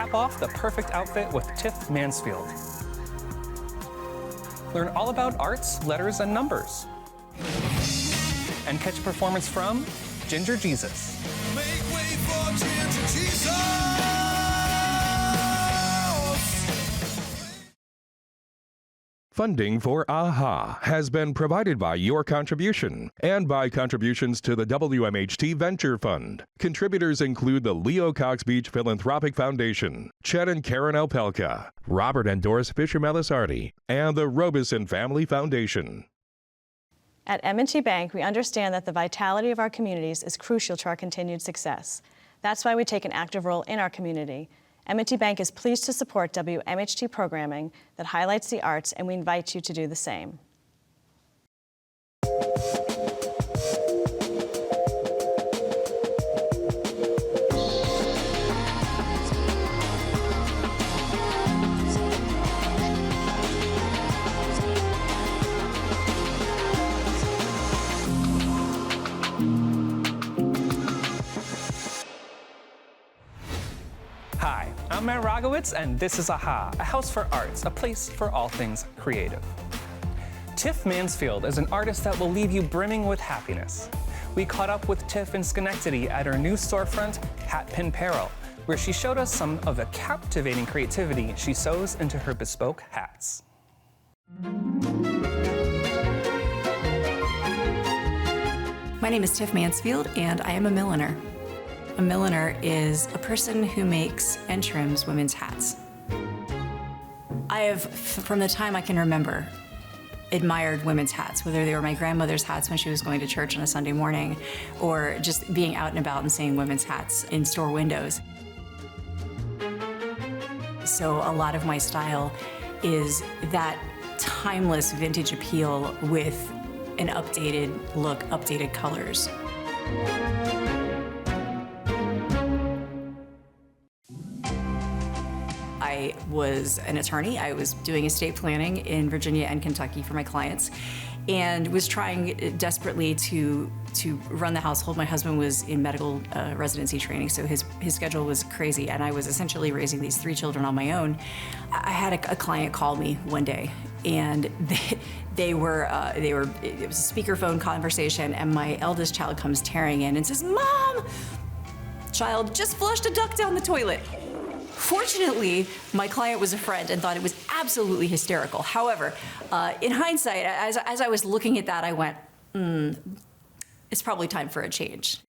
top off the perfect outfit with Tiff Mansfield. Learn all about arts, letters, and numbers. And catch a performance from Ginger Jesus. Make way for Ginger Jesus. Funding for AHA has been provided by your contribution and by contributions to the WMHT Venture Fund. Contributors include the Leo Cox Beach Philanthropic Foundation, Chet and Karen Alpelka, Robert and Doris Fisher-Melisardi, and the Robeson Family Foundation. At M&T Bank, we understand that the vitality of our communities is crucial to our continued success. That's why we take an active role in our community. M&T Bank is pleased to support WMHT programming that highlights the arts, and we invite you to do the same. Hi, I'm Matt Rogowitz, and this is AHA, a house for arts, a place for all things creative. Tiff Mansfield is an artist that will leave you brimming with happiness. We caught up with Tiff in Schenectady at her new storefront, Hat Pin Peril, where she showed us some of the captivating creativity she sews into her bespoke hats. My name is Tiff Mansfield, and I am a milliner. A milliner is a person who makes and trims women's hats. I have, from the time I can remember, admired women's hats, whether they were my grandmother's hats when she was going to church on a Sunday morning, or just being out and about and seeing women's hats in store windows. So a lot of my style is that timeless vintage appeal with an updated look, updated colors. I was an attorney. I was doing estate planning in Virginia and Kentucky for my clients, and was trying desperately to run the household. My husband was in medical residency training, so his schedule was crazy, and I was essentially raising these 3 children on my own. I had a client call me one day, and it was a speakerphone conversation, and my eldest child comes tearing in and says, "Mom, child just flushed a duck down the toilet." Fortunately, my client was a friend and thought it was absolutely hysterical. However, in hindsight, as I was looking at that, I went, it's probably time for a change.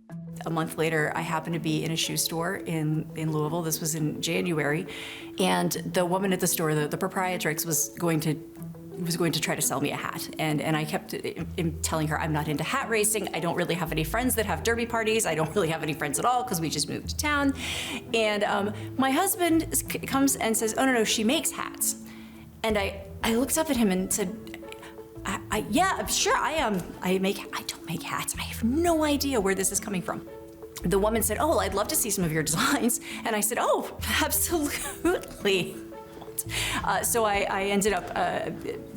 A month later, I happened to be in a shoe store in Louisville. This was in January, and the woman at the store, the proprietrix, was going to try to sell me a hat. And I kept telling her, I'm not into hat racing. I don't really have any friends that have derby parties. I don't really have any friends at all because we just moved to town. And my husband comes and says, oh, no, she makes hats. And I looked up at him and said, yeah, sure, I don't make hats. I have no idea where this is coming from. The woman said, oh, well, I'd love to see some of your designs. And I said, oh, absolutely. So I ended up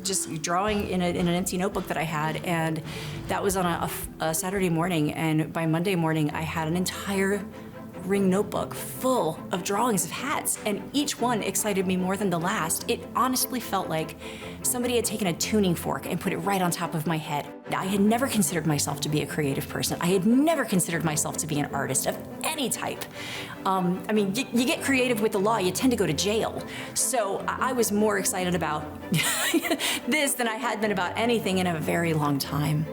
just drawing in an empty notebook that I had, and that was on a Saturday morning, and by Monday morning I had an entire ring notebook full of drawings of hats, and each one excited me more than the last. It honestly felt like somebody had taken a tuning fork and put it right on top of my head. I had never considered myself to be a creative person. I had never considered myself to be an artist of any type. I mean, you get creative with the law, you tend to go to jail. So I was more excited about this than I had been about anything in a very long time.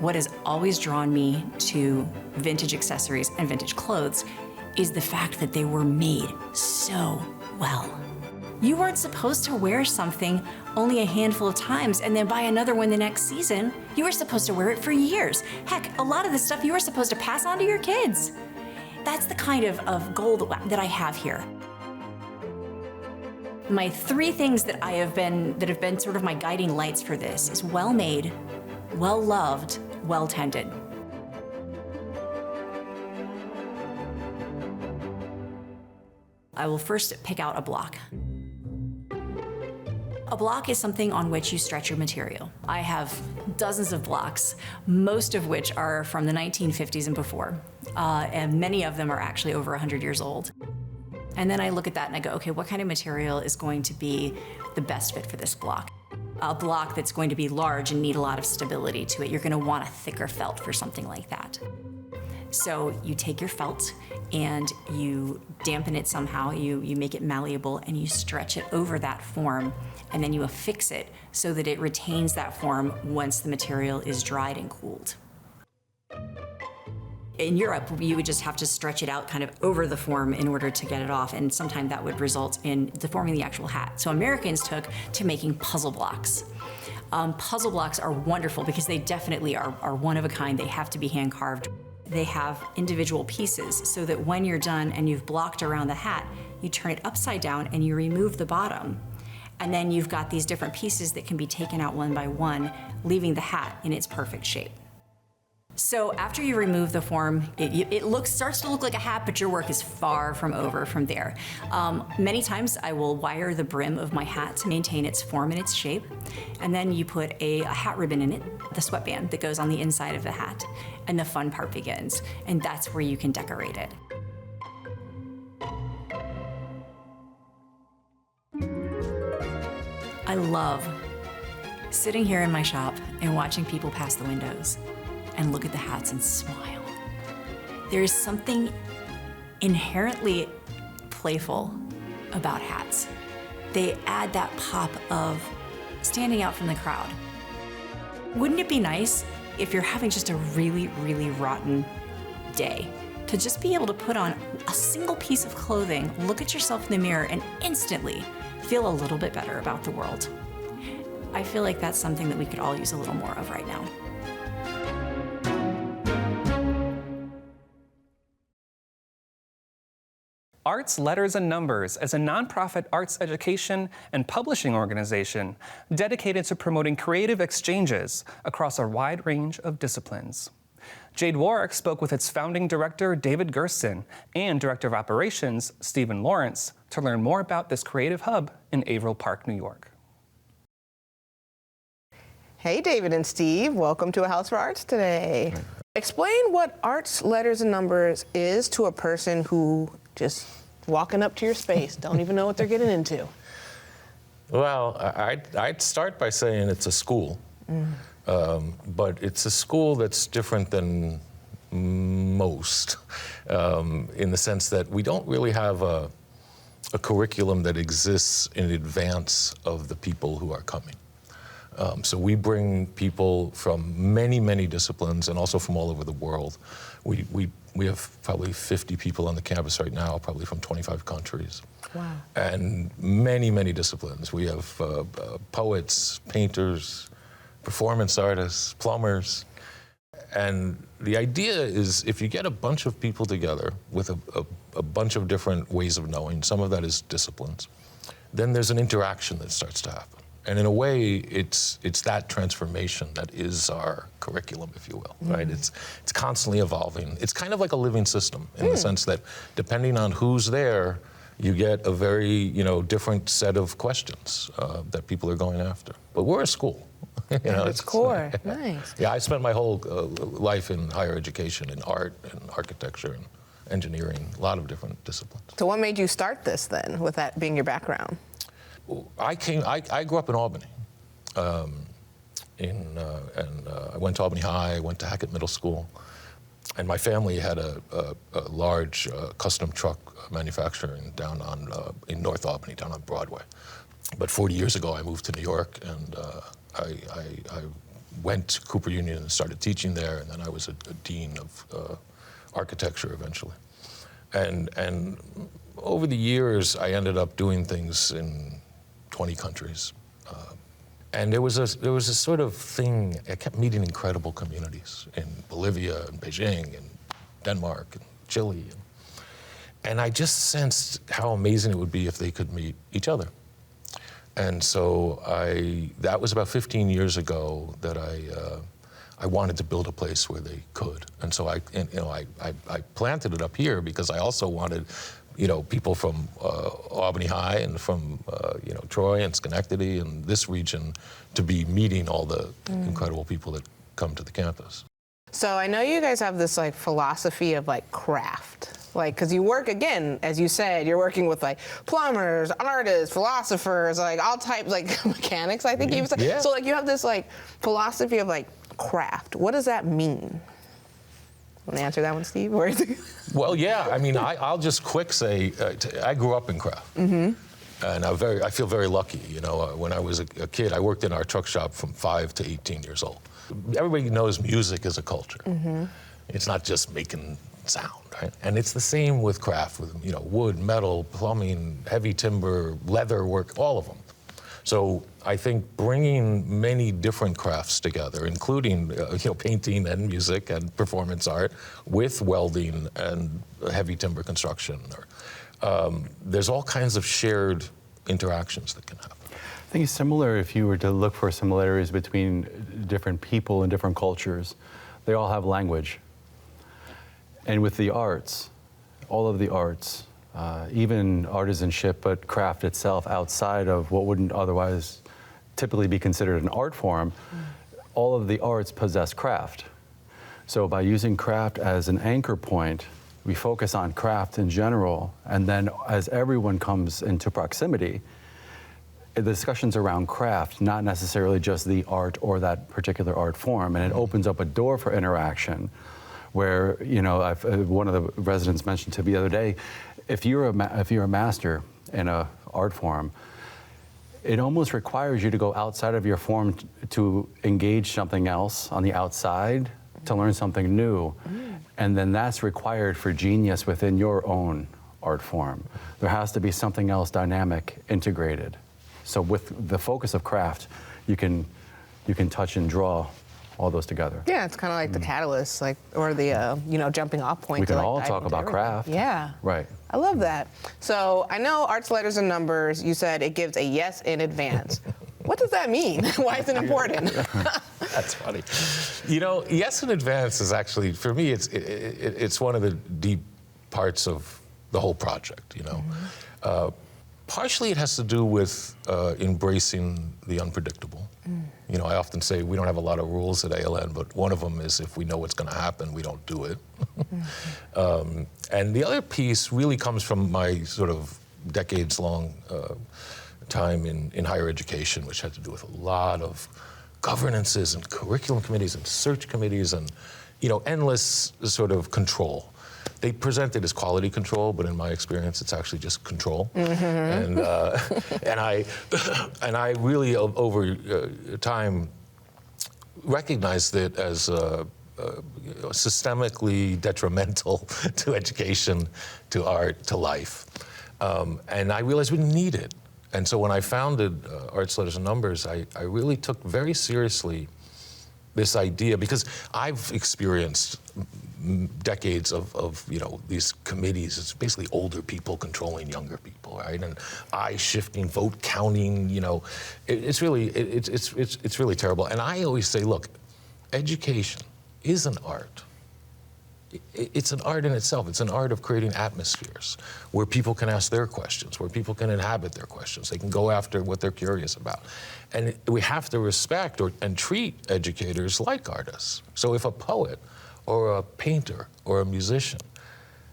What has always drawn me to vintage accessories and vintage clothes is the fact that they were made so well. You weren't supposed to wear something only a handful of times and then buy another one the next season. You were supposed to wear it for years. Heck, a lot of this stuff you were supposed to pass on to your kids. That's the kind of gold that I have here. My 3 things that have been sort of my guiding lights for this is well-made, well-loved, well-tended. I will first pick out a block. A block is something on which you stretch your material. I have dozens of blocks, most of which are from the 1950s and before, and many of them are actually over 100 years old. And then I look at that and I go, okay, what kind of material is going to be the best fit for this block? A block that's going to be large and need a lot of stability to it, you're going to want a thicker felt for something like that. So you take your felt and you dampen it somehow, you make it malleable, and you stretch it over that form, and then you affix it so that it retains that form once the material is dried and cooled. In Europe, you would just have to stretch it out kind of over the form in order to get it off, and sometimes that would result in deforming the actual hat. So Americans took to making puzzle blocks. Puzzle blocks are wonderful because they definitely are one of a kind. They have to be hand carved. They have individual pieces so that when you're done and you've blocked around the hat, you turn it upside down and you remove the bottom. And then you've got these different pieces that can be taken out one by one, leaving the hat in its perfect shape. So after you remove the form, it starts to look like a hat, but your work is far from over from there. Many times I will wire the brim of my hat to maintain its form and its shape, and then you put a hat ribbon in it, the sweatband that goes on the inside of the hat, and the fun part begins, and that's where you can decorate it. I love sitting here in my shop and watching people pass the windows and look at the hats and smile. There is something inherently playful about hats. They add that pop of standing out from the crowd. Wouldn't it be nice if you're having just a really, really rotten day to just be able to put on a single piece of clothing, look at yourself in the mirror, and instantly feel a little bit better about the world? I feel like that's something that we could all use a little more of right now. Arts, Letters, and Numbers is a nonprofit arts education and publishing organization dedicated to promoting creative exchanges across a wide range of disciplines. Jade Warwick spoke with its founding director, David Gersten, and director of operations, Stephen Lawrence, to learn more about this creative hub in Averill Park, New York. Hey, David and Steve, welcome to A House for Arts today. Explain what Arts, Letters, and Numbers is to a person who just walking up to your space, don't even know what they're getting into. Well, I'd start by saying it's a school, but it's a school that's different than most in the sense that we don't really have a curriculum that exists in advance of the people who are coming. So we bring people from many, many disciplines and also from all over the world. We have probably 50 people on the campus right now, probably from 25 countries. Wow. And many, many disciplines. We have poets, painters, performance artists, plumbers. And the idea is if you get a bunch of people together with a bunch of different ways of knowing, some of that is disciplines, then there's an interaction that starts to happen. And in a way, it's that transformation that is our curriculum, if you will, right? It's constantly evolving. It's kind of like a living system in the sense that depending on who's there, you get a very, different set of questions that people are going after. But we're a school. It's core, nice. Yeah, I spent my whole life in higher education, in art and architecture and engineering, a lot of different disciplines. So what made you start this then, with that being your background? I grew up in Albany, and I went to Albany High, I went to Hackett Middle School, and my family had a large custom truck manufacturing down on in North Albany, down on Broadway. But 40 years ago, I moved to New York, and I went to Cooper Union and started teaching there, and then I was a dean of architecture eventually. And over the years, I ended up doing things in 20 countries. And there was a sort of thing, I kept meeting incredible communities in Bolivia and Beijing and Denmark and Chile. And I just sensed how amazing it would be if they could meet each other. And so that was about 15 years ago that I wanted to build a place where they could. And so I planted it up here because I also wanted people from Albany High and from Troy and Schenectady and this region to be meeting all the incredible people that come to the campus. So I know you guys have this like philosophy of like craft, like because you work, again, as you said, you're working with like plumbers, artists, philosophers, like all types, like mechanics, I think you said. Yeah. So like you have this like philosophy of like craft. What does that mean? Want to answer that one, Steve? Or is it... Well, yeah. I mean, I'll just quick say, I grew up in craft, and I feel very lucky. When I was a kid, I worked in our truck shop from 5 to 18 years old. Everybody knows music is a culture. It's not just making sound, right? And it's the same with craft, with wood, metal, plumbing, heavy timber, leather work, all of them. So I think bringing many different crafts together, including painting and music and performance art, with welding and heavy timber construction, there's all kinds of shared interactions that can happen. I think it's similar if you were to look for similarities between different people and different cultures. They all have language. And with the arts, all of the arts, even artisanship, but craft itself outside of what wouldn't otherwise typically be considered an art form, all of the arts possess craft. So by using craft as an anchor point, we focus on craft in general, and then as everyone comes into proximity, the discussions around craft, not necessarily just the art or that particular art form, and it opens up a door for interaction where, one of the residents mentioned to me the other day, if you're a master in an art form, it almost requires you to go outside of your form to engage something else on the outside, to learn something new. And then that's required for genius within your own art form. There has to be something else dynamic, integrated. So with the focus of craft, you can touch and draw all those together. Yeah, it's kind of like the catalyst, or the jumping off point. We can to, all dive talk into about everything. craft. Yeah. Right. I love that. So I know arts, letters, and numbers, you said it gives a yes in advance. What does that mean? Why is it important? That's funny. Yes in advance is actually, for me, it's one of the deep parts of the whole project, Partially it has to do with embracing the unpredictable. I often say we don't have a lot of rules at ALN, but one of them is if we know what's going to happen, we don't do it. And the other piece really comes from my sort of decades-long time in higher education, which had to do with a lot of governances and curriculum committees and search committees and, endless sort of control. They present it as quality control, but in my experience, it's actually just control. And I really over time recognized it as systemically detrimental to education, to art, to life. And I realized we didn't need it. And so when I founded Arts, Letters, and Numbers, I really took very seriously this idea, because I've experienced decades of these committees. It's basically older people controlling younger people, right? And eye shifting, vote counting. It's really terrible. And I always say, look, education is an art. It's an art in itself. It's an art of creating atmospheres where people can ask their questions, where people can inhabit their questions. They can go after what they're curious about. And we have to respect and treat educators like artists. So if a poet or a painter or a musician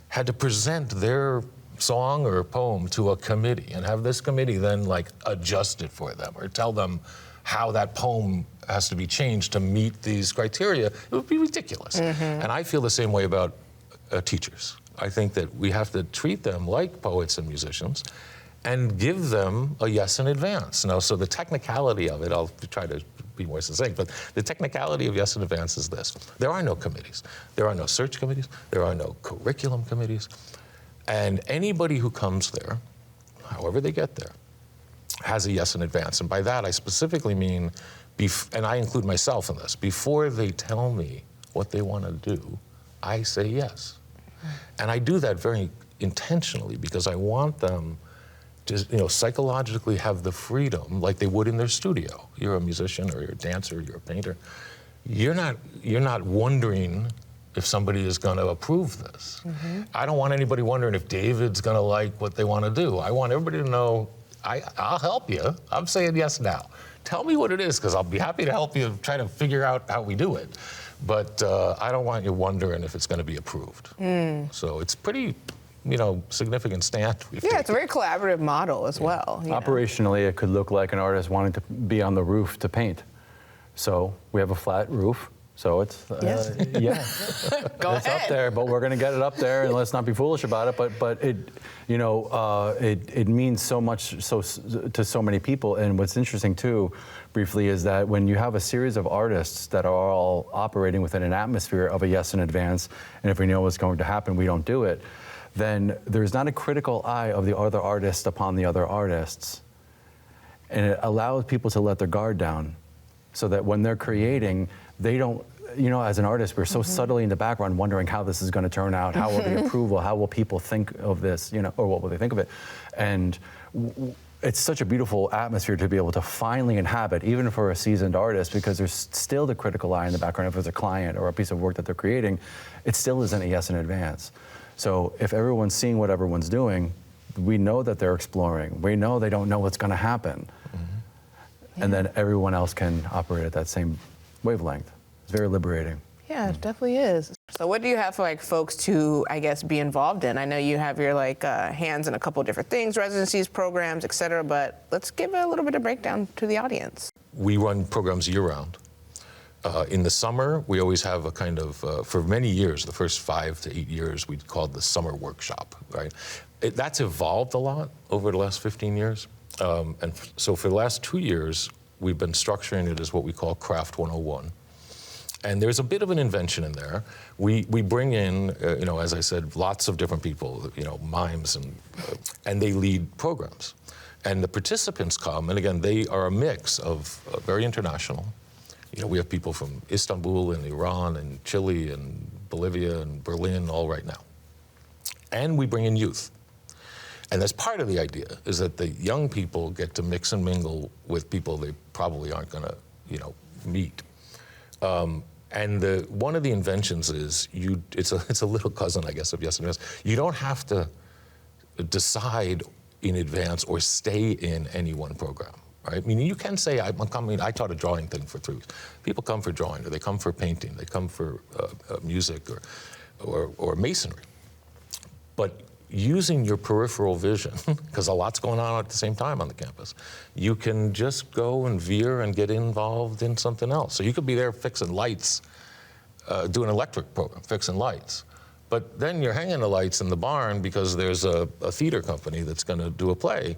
had to present their song or poem to a committee and have this committee then adjust it for them or tell them how that poem has to be changed to meet these criteria, it would be ridiculous. And I feel the same way about teachers. I think that we have to treat them like poets and musicians and give them a yes in advance. Now, so the technicality of it, I'll try to be more succinct, but the technicality of yes in advance is this. There are no committees. There are no search committees. There are no curriculum committees. And anybody who comes there, however they get there, has a yes in advance. And by that, I specifically mean, and I include myself in this, before they tell me what they want to do, I say yes. And I do that very intentionally because I want them to psychologically have the freedom like they would in their studio. You're a musician or you're a dancer, you're a painter. You're not wondering if somebody is going to approve this. I don't want anybody wondering if David's going to like what they want to do. I want everybody to know, I'll help you. I'm saying yes now. Tell me what it is, because I'll be happy to help you try to figure out how we do it. But I don't want you wondering if it's going to be approved. So it's pretty, significant stand we've taken. It's a very collaborative model as well. you know. Operationally, it could look like an artist wanting to be on the roof to paint. So we have a flat roof. So it's Yes. Go it's ahead. up there, but we're going to get it up there, and let's not be foolish about it. But it, it means so much to so many people. And what's interesting too, briefly, is that when you have a series of artists that are all operating within an atmosphere of a yes in advance, and if we know what's going to happen, we don't do it, then there's not a critical eye of the other artist upon the other artists, and it allows people to let their guard down, so that when they're creating, they don't, as an artist, we're so subtly in the background wondering how this is going to turn out, how will the approval, how will people think of this, or what will they think of it? And it's such a beautiful atmosphere to be able to finally inhabit, even for a seasoned artist, because there's still the critical eye in the background. If it's a client or a piece of work that they're creating, it still isn't a yes in advance. So if everyone's seeing what everyone's doing, we know that they're exploring. We know they don't know what's going to happen. And then everyone else can operate at that same wavelength. It's very liberating. Yeah, it definitely is. So what do you have for folks to, I guess, be involved in? I know you have your hands in a couple of different things, residencies, programs, et cetera, but let's give a little bit of breakdown to the audience. We run programs year-round. In the summer, we always have a kind of, for many years, the first 5 to 8 years, we called the summer workshop, right? That's evolved a lot over the last 15 years. So for the last 2 years, we've been structuring it as what we call Craft 101. And there's a bit of an invention in there. We bring in, as I said, lots of different people, mimes, and they lead programs. And the participants come, and again, they are a mix of very international. We have people from Istanbul and Iran and Chile and Bolivia and Berlin all right now. And we bring in youth. And that's part of the idea, is that the young people get to mix and mingle with people they probably aren't going to, meet. And one of the inventions is it's a little cousin, I guess, of yes and yes. You don't have to decide in advance or stay in any one program, right? I mean, you can say, I'm coming. I taught a drawing thing for 3 weeks. People come for drawing, or they come for painting, they come for music or masonry. But using your peripheral vision, because a lot's going on at the same time on the campus, you can just go and veer and get involved in something else. So you could be there fixing lights, doing an electric program, fixing lights. But then you're hanging the lights in the barn because there's a theater company that's going to do a play.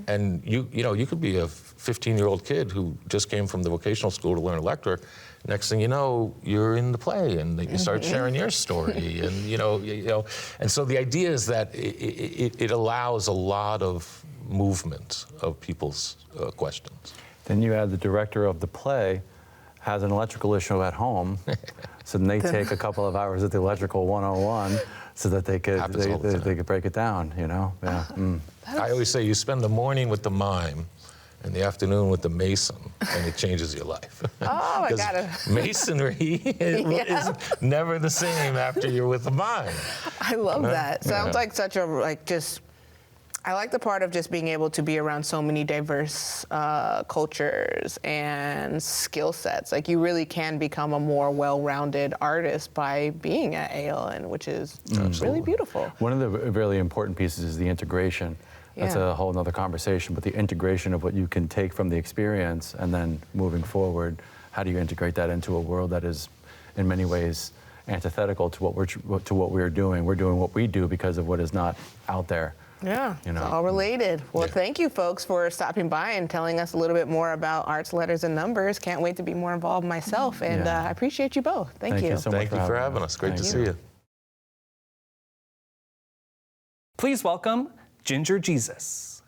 And you could be a 15-year-old kid who just came from the vocational school to learn electric. Next thing you know, you're in the play, and you start sharing your story, and and so the idea is that it allows a lot of movement of people's questions. Then you add the director of the play has an electrical issue at home, so then they take a couple of hours at the electrical 101 so that they could break it down. Yeah. I always say you spend the morning with the mime and the afternoon with the mason, and it changes your life. Oh, I got it. Masonry is never the same after you're with the mime. I love that. Sounds like such a, I like the part of just being able to be around so many diverse cultures and skill sets. You really can become a more well-rounded artist by being at ALN, which is really beautiful. One of the really important pieces is the integration. That's a whole nother conversation, but the integration of what you can take from the experience and then moving forward, how do you integrate that into a world that is in many ways antithetical to what we're doing. We're doing what we do because of what is not out there. Yeah, it's all related. Well, thank you, folks, for stopping by and telling us a little bit more about arts, letters, and numbers. Can't wait to be more involved myself, and I appreciate you both. Thank you. So much Thank you for having us. Great to see you. Please welcome Ginger Jesus.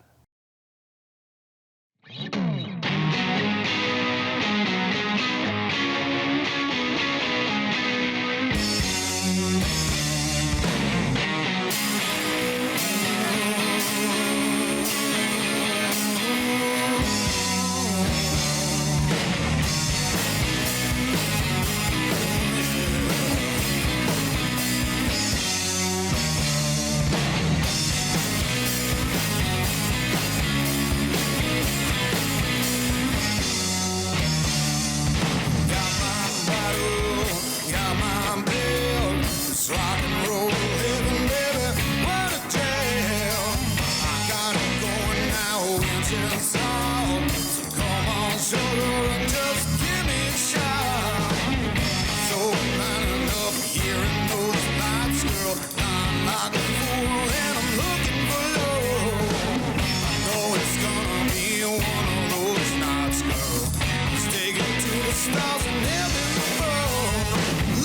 stars in heaven above.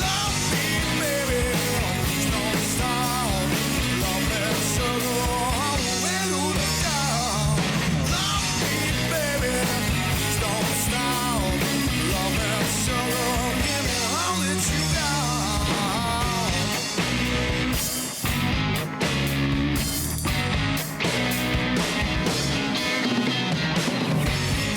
Love me, baby, please don't stop. Love me, sugar, all the way to the top. Love me, baby, please don't stop. Love me, sugar, give me all that you got.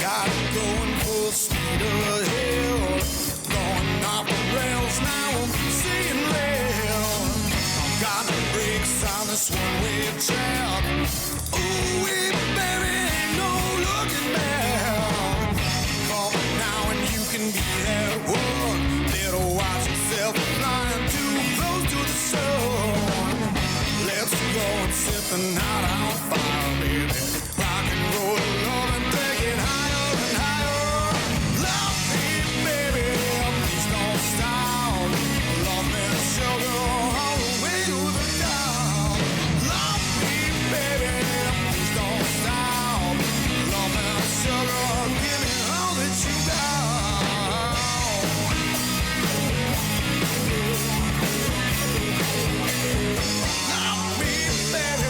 Got it going full speed ahead, going off the rails. Now I'm seeing red. Got the brakes on this one-way track. Ooh, baby, ain't no looking back. Call me now and you can be at work. Better watch yourself flying too close to the sun. Let's go and set the night on fire, baby. Rock and roll, love and take it higher and higher. Love me, baby, please don't stop. Love me, sugar, all the way to the top. Love me, baby, please don't stop. Love me, sugar, give me all that you got. Love me, baby.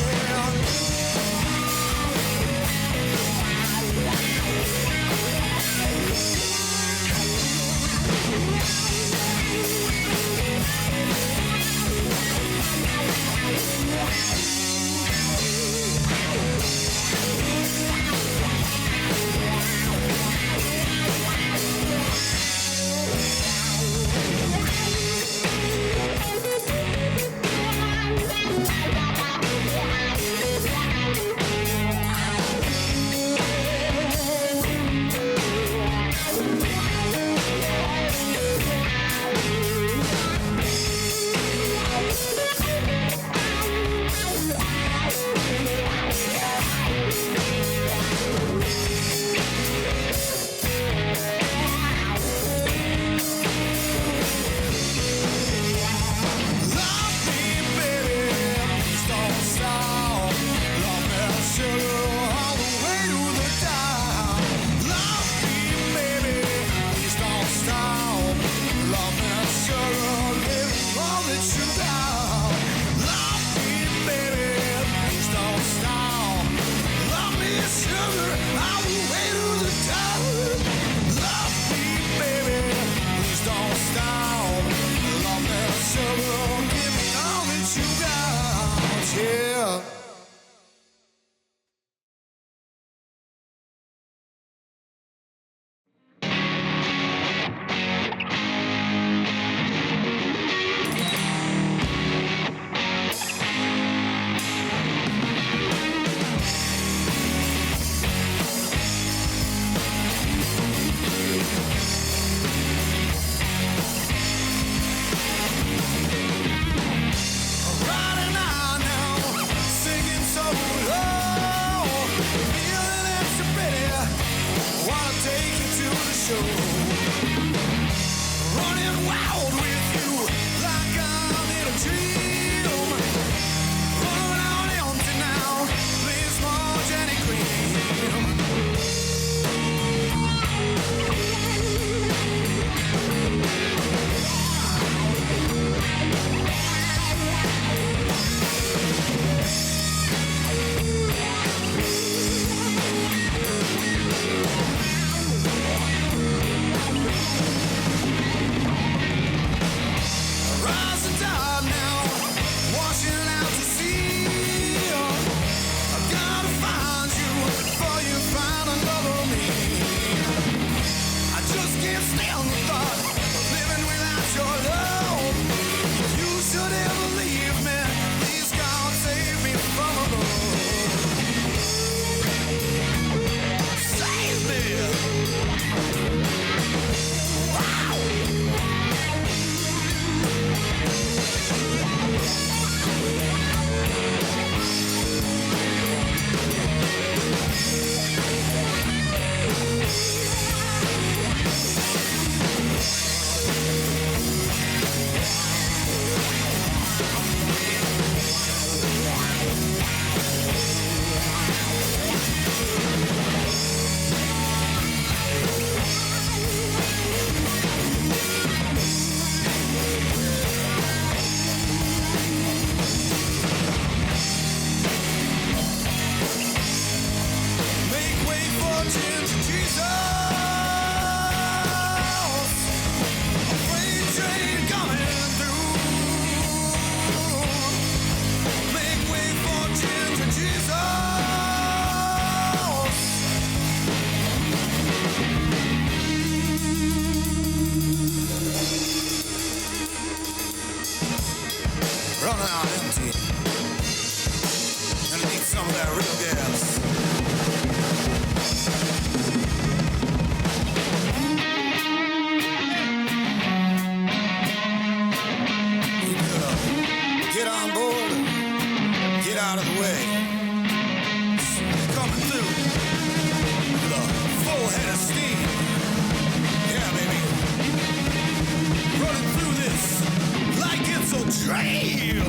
dream.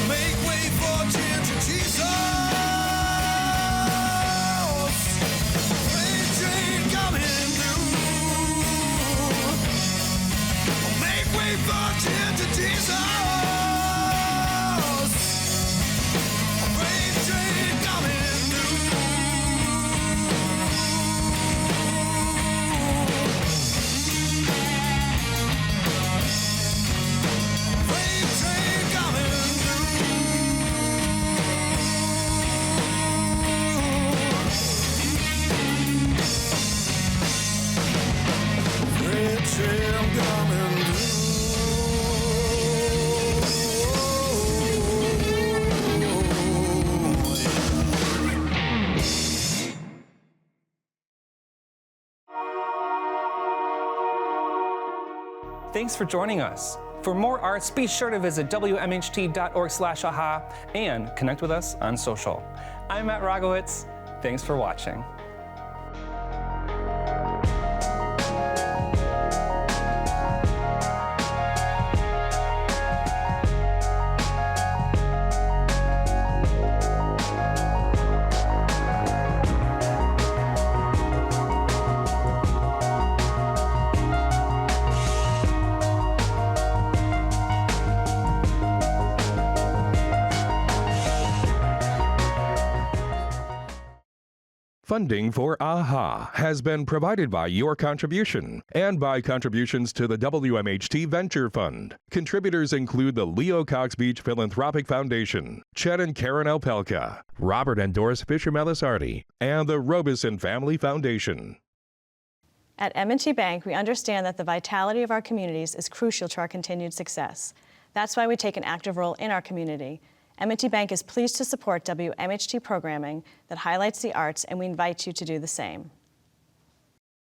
Make way for gentle Jesus. Freight train coming through. Make way for gentle Jesus. Freight train coming through. Freight train coming through. Freight train coming Thanks for joining us. For more arts, be sure to visit wmht.org/aha and connect with us on social. I'm Matt Rogowitz. Thanks for watching. Funding for AHA has been provided by your contribution and by contributions to the WMHT Venture Fund. Contributors include the Leo Cox Beach Philanthropic Foundation, Chet and Karen Alpelka, Robert and Doris Fisher-Melisardi, and the Robeson Family Foundation. At M&T Bank, we understand that the vitality of our communities is crucial to our continued success. That's why we take an active role in our community. M&T Bank is pleased to support WMHT programming that highlights the arts, and we invite you to do the same.